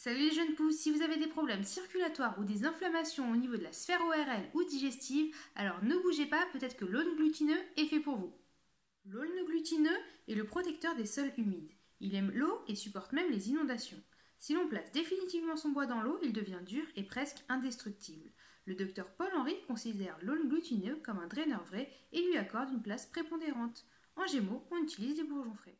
Salut les jeunes pousses, si vous avez des problèmes circulatoires ou des inflammations au niveau de la sphère ORL ou digestive, alors ne bougez pas, peut-être que l'aulne glutineux est fait pour vous. L'aulne glutineux est le protecteur des sols humides. Il aime l'eau et supporte même les inondations. Si l'on place définitivement son bois dans l'eau, il devient dur et presque indestructible. Le docteur Paul-Henri considère l'aulne glutineux comme un draineur vrai et lui accorde une place prépondérante. En Gémeaux, on utilise des bourgeons frais.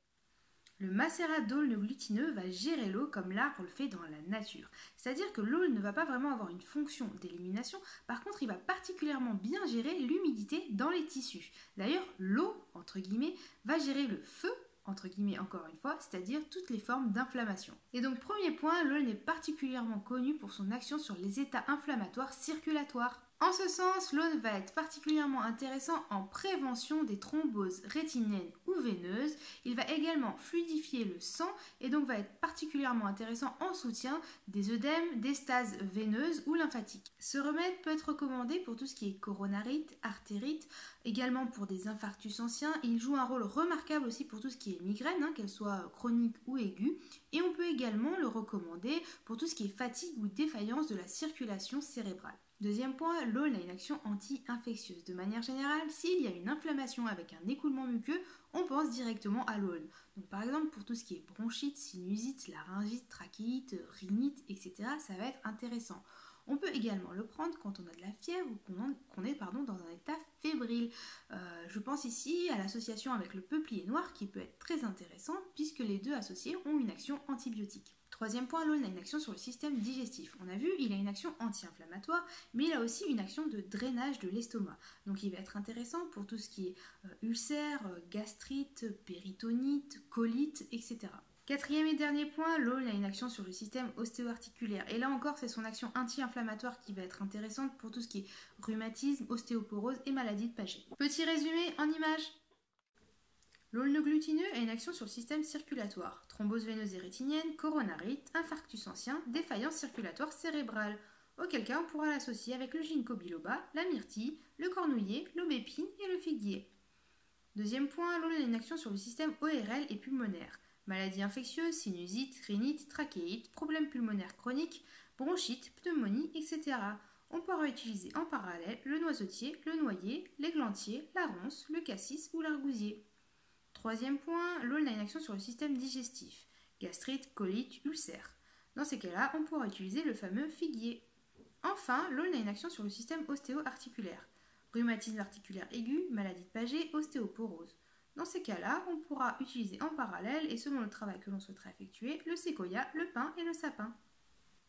Le macérat d'aulne glutineux va gérer l'eau comme l'arbre le fait dans la nature. C'est-à-dire que l'aulne ne va pas vraiment avoir une fonction d'élimination, par contre il va particulièrement bien gérer l'humidité dans les tissus. D'ailleurs, l'eau, entre guillemets, va gérer le feu, entre guillemets encore une fois, c'est-à-dire toutes les formes d'inflammation. Et donc premier point, l'aulne est particulièrement connu pour son action sur les états inflammatoires circulatoires. En ce sens, l'aulne va être particulièrement intéressant en prévention des thromboses rétiniennes ou veineuses. Il va également fluidifier le sang et donc va être particulièrement intéressant en soutien des œdèmes, des stases veineuses ou lymphatiques. Ce remède peut être recommandé pour tout ce qui est coronarite, artérite, également pour des infarctus anciens. Il joue un rôle remarquable aussi pour tout ce qui est migraine, qu'elle soit chronique ou aiguë. Et on peut également le recommander pour tout ce qui est fatigue ou défaillance de la circulation cérébrale. Deuxième point, l'aulne a une action anti-infectieuse. De manière générale, s'il y a une inflammation avec un écoulement muqueux, on pense directement à l'aulne. Donc par exemple, pour tout ce qui est bronchite, sinusite, laryngite, trachéite, rhinite, etc., ça va être intéressant. On peut également le prendre quand on a de la fièvre ou qu'on est dans un état fébrile. Je pense ici à l'association avec le peuplier noir qui peut être très intéressant puisque les deux associés ont une action antibiotique. Troisième point, l'aulne a une action sur le système digestif. On a vu, il a une action anti-inflammatoire, mais il a aussi une action de drainage de l'estomac. Donc il va être intéressant pour tout ce qui est ulcère, gastrite, péritonite, colite, etc. Quatrième et dernier point, l'aulne a une action sur le système ostéo-articulaire. Et là encore, c'est son action anti-inflammatoire qui va être intéressante pour tout ce qui est rhumatisme, ostéoporose et maladie de Paget. Petit résumé en images. L'aulne glutineux a une action sur le système circulatoire, thrombose veineuse et rétinienne, coronarite, infarctus ancien, défaillance circulatoire cérébrale. Auquel cas, on pourra l'associer avec le ginkgo biloba, la myrtille, le cornouiller, l'aubépine et le figuier. Deuxième point, l'aulne a une action sur le système ORL et pulmonaire. Maladies infectieuses, sinusite, rhinite, trachéite, problèmes pulmonaires chroniques, bronchite, pneumonie, etc. On pourra utiliser en parallèle le noisetier, le noyer, l'églantier, la ronce, le cassis ou l'argousier. Troisième point, l'aulne a une action sur le système digestif, gastrite, colite, ulcère. Dans ces cas-là, on pourra utiliser le fameux figuier. Enfin, l'aulne a une action sur le système ostéo-articulaire, rhumatisme articulaire aigu, maladie de Paget, ostéoporose. Dans ces cas-là, on pourra utiliser en parallèle et selon le travail que l'on souhaitera effectuer, le séquoia, le pin et le sapin.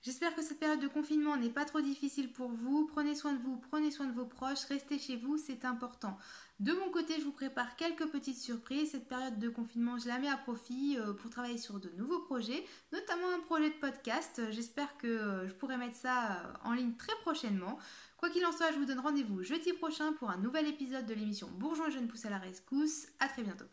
J'espère que cette période de confinement n'est pas trop difficile pour vous. Prenez soin de vous, prenez soin de vos proches, restez chez vous, c'est important. De mon côté, je vous prépare quelques petites surprises. Cette période de confinement, je la mets à profit pour travailler sur de nouveaux projets, notamment un projet de podcast. J'espère que je pourrai mettre ça en ligne très prochainement. Quoi qu'il en soit, je vous donne rendez-vous jeudi prochain pour un nouvel épisode de l'émission Bourgeons et jeunes poussent à la rescousse. À très bientôt.